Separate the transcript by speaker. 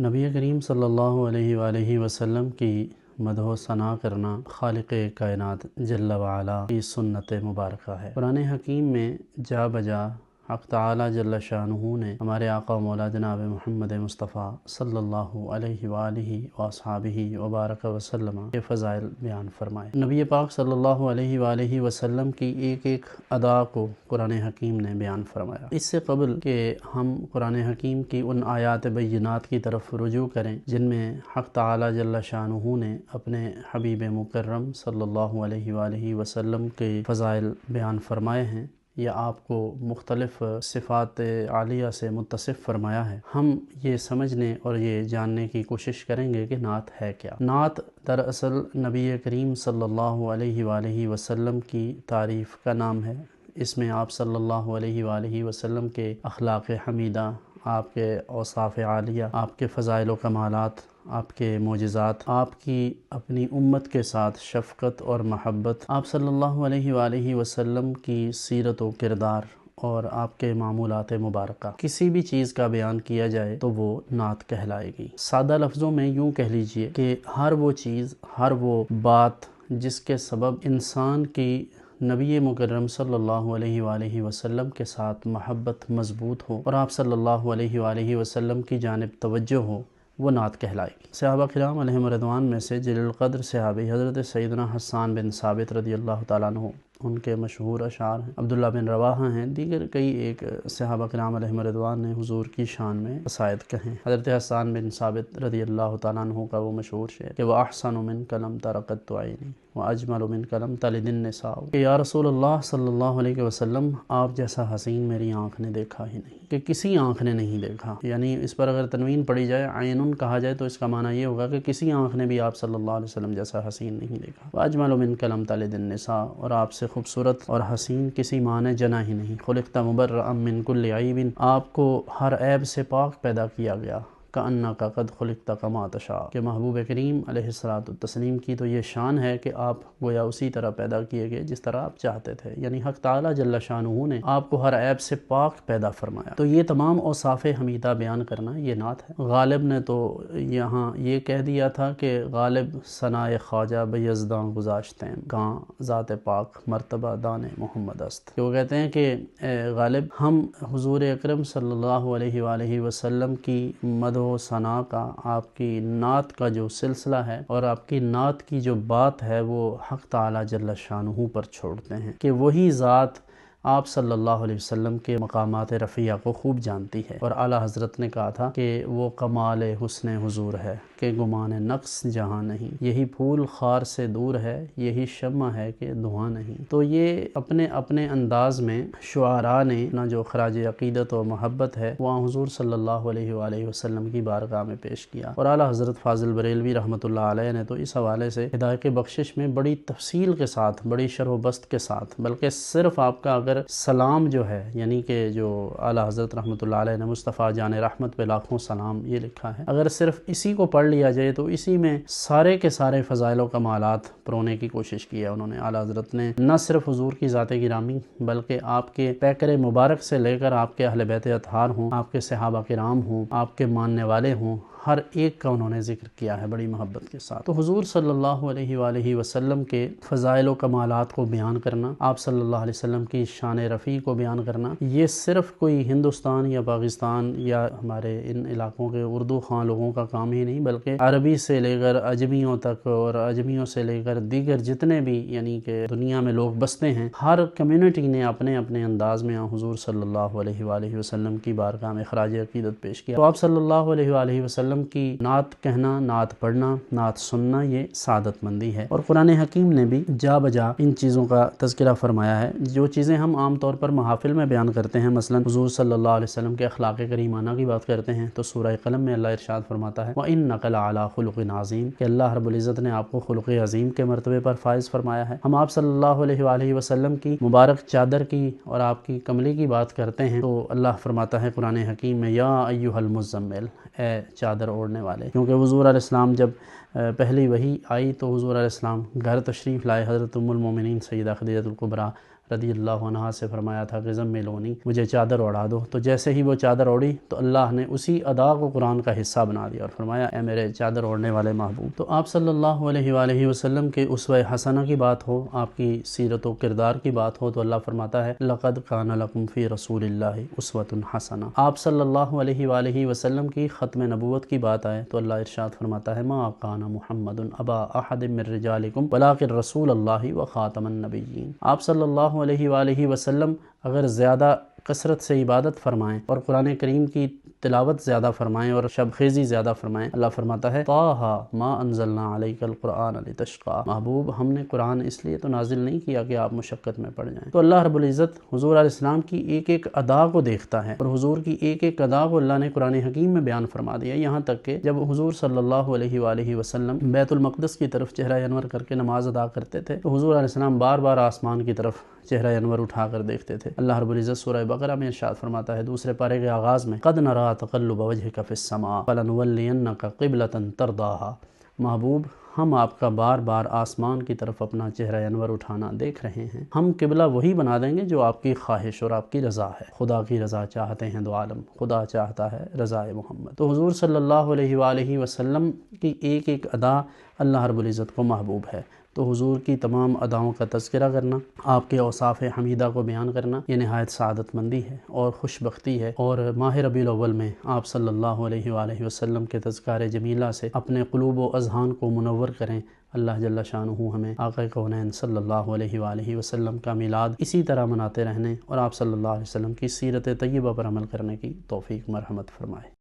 Speaker 1: نبی کریم صلی اللہ علیہ وآلہ وسلم کی مدح و ثنا کرنا خالق کائنات جل وعلا کی سنت مبارکہ ہے۔ قرآن حکیم میں جا بجا حق تعالی جل شانہ نے ہمارے آقا و مولا جناب محمد مصطفیٰ صلی اللہ علیہ وآلہ وآصحابہ وبارک وسلم کے فضائل بیان فرمائے۔ نبی پاک صلی اللہ علیہ وآلہ وسلم کی ایک ایک ادا کو قرآن حکیم نے بیان فرمایا۔ اس سے قبل کہ ہم قرآن حکیم کی ان آیات بینات کی طرف رجوع کریں جن میں حق تعالی جل شانہ نے اپنے حبیب مکرم صلی اللہ علیہ وآلہ وسلم کے فضائل بیان فرمائے ہیں یا آپ کو مختلف صفات عالیہ سے متصف فرمایا ہے، ہم یہ سمجھنے اور یہ جاننے کی کوشش کریں گے کہ نعت ہے کیا۔ نعت دراصل نبی کریم صلی اللہ علیہ وآلہ وسلم کی تعریف کا نام ہے۔ اس میں آپ صلی اللہ علیہ وآلہ وسلم کے اخلاق حمیدہ، آپ کے اوصاف عالیہ، آپ کے فضائل و کمالات، آپ کے معجزات، آپ کی اپنی امت کے ساتھ شفقت اور محبت، آپ صلی اللہ علیہ وآلہ وسلم کی سیرت و کردار اور آپ کے معمولات مبارکہ، کسی بھی چیز کا بیان کیا جائے تو وہ نعت کہلائے گی۔ سادہ لفظوں میں یوں کہہ لیجئے کہ ہر وہ چیز، ہر وہ بات جس کے سبب انسان کی نبی مکرم صلی اللہ علیہ وآلہ وسلم کے ساتھ محبت مضبوط ہو اور آپ صلی اللہ علیہ وآلہ وسلم کی جانب توجہ ہو، وہ نعت کہلائے گی۔ صحابہ کرام علیہم رضوان میں سے جلیل القدر صحابی حضرت سیدنا حسان بن ثابت رضی اللہ تعالیٰ عنہ، ان کے مشہور اشعار ہیں۔ عبداللہ بن رواحہ ہیں، دیگر کئی ایک صحابہ کرام علیہم رضوان نے حضور کی شان میں قصائد کہیں۔ حضرت حسان بن ثابت رضی اللہ تعالیٰ عنہ کا وہ مشہور شعر کہ وَأَحْسَنُ مِنْكَ لَمْ تَرَ قَطُّ عَيْنِي وَأَجْمَلُ مِنْكَ لَمْ تَلِدِ النِّسَاءُ کہ یا رسول اللہ صلی اللہ علیہ وسلم، آپ جیسا حسین میری آنکھ نے دیکھا ہی نہیں، کہ کسی آنکھ نے نہیں دیکھا۔ یعنی اس پر اگر تنوین پڑی جائے، عینٌ کہا جائے تو اس کا معنی یہ ہوگا کہ کسی آنکھ نے بھی آپ صلی اللہ علیہ وسلم جیسا حسین نہیں دیکھا۔ وَأَجْمَلُ مِنْكَ لَمْ تَلِدِ النِّسَاءُ اور آپ سے خوبصورت اور حسین کسی ماں نے جنا ہی نہیں۔ خُلِقْتَ مُبَرَّأً مِنْ كُلِّ عَيْبٍ آپ کو ہر عیب سے پاک پیدا کیا گیا۔ کَأَنَّكَ قَدْ خُلِقْتَ كَمَا تَشَاءُ کہ محبوب کریم علیہ الصلوۃ والتسلیم کی تو یہ شان ہے کہ آپ گویا اسی طرح پیدا کیے گئے جس طرح آپ چاہتے تھے، یعنی حق تعالی جل شانہ نے آپ کو ہر عیب سے پاک پیدا فرمایا۔ تو یہ تمام اوصاف حمیدہ بیان کرنا یہ نعت ہے۔ غالب نے تو یہاں یہ کہہ دیا تھا کہ غالب ثنائے خواجہ بیزداں گذاشتیں کہاں ذات پاک مرتبہ دان محمد است، کہ وہ کہتے ہیں کہ اے غالب، ہم حضور اکرم صلی اللہ علیہ وآلہ وسلم کی مدح و ثنا کا، آپ کی نعت کا جو سلسلہ ہے اور آپ کی نعت کی جو بات ہے وہ حق تعالی جل شانہ پر چھوڑتے ہیں کہ وہی ذات آپ صلی اللہ علیہ وسلم کے مقامات رفیع کو خوب جانتی ہے۔ اور اعلیٰ حضرت نے کہا تھا کہ وہ کمال حسن حضور ہے کہ گمان نقص جہاں نہیں، یہی پھول خار سے دور ہے، یہی شمع ہے کہ دھواں نہیں۔ تو یہ اپنے اپنے انداز میں شعراء نے اپنا جو خراج عقیدت و محبت ہے وہ حضور صلی اللہ علیہ وآلہ وسلم کی بارگاہ میں پیش کیا۔ اور اعلیٰ حضرت فاضل بریلوی رحمۃ اللہ علیہ نے تو اس حوالے سے ہدایت بخشش میں بڑی تفصیل کے ساتھ، بڑی شرح و بسط کے ساتھ، بلکہ صرف آپ کا اگر سلام جو ہے، یعنی کہ جو اعلیٰ حضرت رحمۃ اللہ علیہ نے مصطفیٰ جان رحمت پہ لاکھوں سلام یہ لکھا ہے، اگر صرف اسی کو پڑھ لیا جائے تو اسی میں سارے کے سارے فضائل و کمالات پرونے کی کوشش کی ہے انہوں نے۔ اعلیٰ حضرت نے نہ صرف حضور کی ذات گرامی بلکہ آپ کے پیکر مبارک سے لے کر آپ کے اہل بیت اطہار ہوں، آپ کے صحابہ کرام ہوں، آپ کے ماننے والے ہوں، ہر ایک کا انہوں نے ذکر کیا ہے بڑی محبت کے ساتھ۔ تو حضور صلی اللہ علیہ وآلہ وسلم کے فضائل و کمالات کو بیان کرنا، آپ صلی اللہ علیہ وسلم کی شان رفیع کو بیان کرنا، یہ صرف کوئی ہندوستان یا پاکستان یا ہمارے ان علاقوں کے اردو خواں لوگوں کا کام ہی نہیں، بلکہ عربی سے لے کر اجمیوں تک اور اجمیوں سے لے کر دیگر جتنے بھی یعنی کہ دنیا میں لوگ بستے ہیں، ہر کمیونٹی نے اپنے اپنے انداز میں حضور صلی اللہ علیہ وآلہ وسلم کی بارگاہ میں خراج عقیدت پیش کیا۔ تو آپ صلی اللہ علیہ وآلہ وسلم کی نعت کہنا، نعت پڑھنا، نعت سننا یہ سعادت مندی ہے۔ اور قرآن حکیم نے بھی جا بجا ان چیزوں کا تذکرہ فرمایا ہے جو چیزیں ہم عام طور پر محافل میں بیان کرتے ہیں، مثلا حضور صلی اللہ علیہ وسلم کے اخلاق کریمانہ کی بات کرتے ہیں تو سورہ قلم میں اللہ ارشاد فرماتا ہے وَإِنَّكَ لَعَلَىٰ خُلُقٍ عَظِيمٍ کہ اللہ رب العزت نے آپ کو خلق عظیم کے مرتبے پر فائز فرمایا ہے۔ ہم آپ صلی اللہ علیہ وآلہ وسلم کی مبارک چادر کی اور آپ کی کملی کی بات کرتے ہیں تو اللہ فرماتا ہے قرآن حکیم میں یا ایھا المزمل اے چادر اوڑھنے والے، کیونکہ حضور علیہ السلام جب پہلی وحی آئی تو حضور علیہ السلام گھر تشریف لائے، حضرت ام المومنین سیدہ خدیجہ الکبریٰ رضی اللہ عنہا سے فرمایا تھا کہ زملونی، مجھے چادر اڑا دو، تو جیسے ہی وہ چادر اوڑھی تو اللہ نے اسی ادا کو قرآن کا حصہ بنا دیا اور فرمایا اے میرے چادر اوڑھنے والے محبوب۔ تو آپ صلی اللہ علیہ وآلہ وسلم کے اسوہ حسنہ کی بات ہو، آپ کی سیرت و کردار کی بات ہو، تو اللہ فرماتا ہے لقد کان لکم فی رسول اللہ اسوۃ حسنہ۔ آپ صلی اللہ علیہ وآلہ وسلم کی ختم نبوت کی بات آئے تو اللہ ارشاد فرماتا ہے ما کان محمد ابا احد من رجالکم ولکن رسول اللہ وخاتم النبیین۔ آپ صلی اللہ علیہ وآلہ وسلم اگر زیادہ کثرت سے عبادت فرمائیں اور قرآن کریم کی تلاوت زیادہ فرمائیں اور شب خیزی زیادہ فرمائیں، اللہ فرماتا ہے طٰہٰ ما انزلنا علیک القرآن لتشقیٰ، محبوب ہم نے قرآن اس لیے تو نازل نہیں کیا کہ آپ مشقت میں پڑ جائیں۔ تو اللہ رب العزت حضور علیہ السلام کی ایک ایک ادا کو دیکھتا ہے اور حضور کی ایک ایک ادا کو اللہ نے قرآن حکیم میں بیان فرما دیا، یہاں تک کہ جب حضور صلی اللہ علیہ وآلہ وسلم بیت المقدس کی طرف چہرہ انور کر کے نماز ادا کرتے تھے تو حضور علیہ السلام بار بار آسمان کی طرف چہرہ انور اٹھا کر دیکھتے تھے۔ اللہ رب العزت سورہ بقرہ میں ارشاد فرماتا ہے دوسرے پارے کے آغاز میں قد نرى تقلب وجهك في السماء فلنولينك قبلة ترضاها، محبوب ہم آپ کا بار بار آسمان کی طرف اپنا چہرہ انور اٹھانا دیکھ رہے ہیں، ہم قبلہ وہی بنا دیں گے جو آپ کی خواہش اور آپ کی رضا ہے۔ خدا کی رضا چاہتے ہیں دو عالم، خدا چاہتا ہے رضا محمد۔ تو حضور صلی اللہ علیہ وآلہ وسلم کی ایک ایک ادا اللہ رب العزت کو محبوب ہے، تو حضور کی تمام اداؤں کا تذکرہ کرنا، آپ کے اوصاف حمیدہ کو بیان کرنا یہ نہایت سعادت مندی ہے اور خوش بختی ہے، اور ماہ ربیع الاول میں آپ صلی اللہ علیہ وآلہ وسلم کے تذکار جمیلہ سے اپنے قلوب و اذہان کو منور کریں۔ اللہ جل شانہ ہمیں آقا کونین صلی اللہ علیہ وآلہ وسلم کا میلاد اسی طرح مناتے رہنے اور آپ صلی اللہ علیہ وسلم کی سیرت طیبہ پر عمل کرنے کی توفیق مرحمت فرمائے۔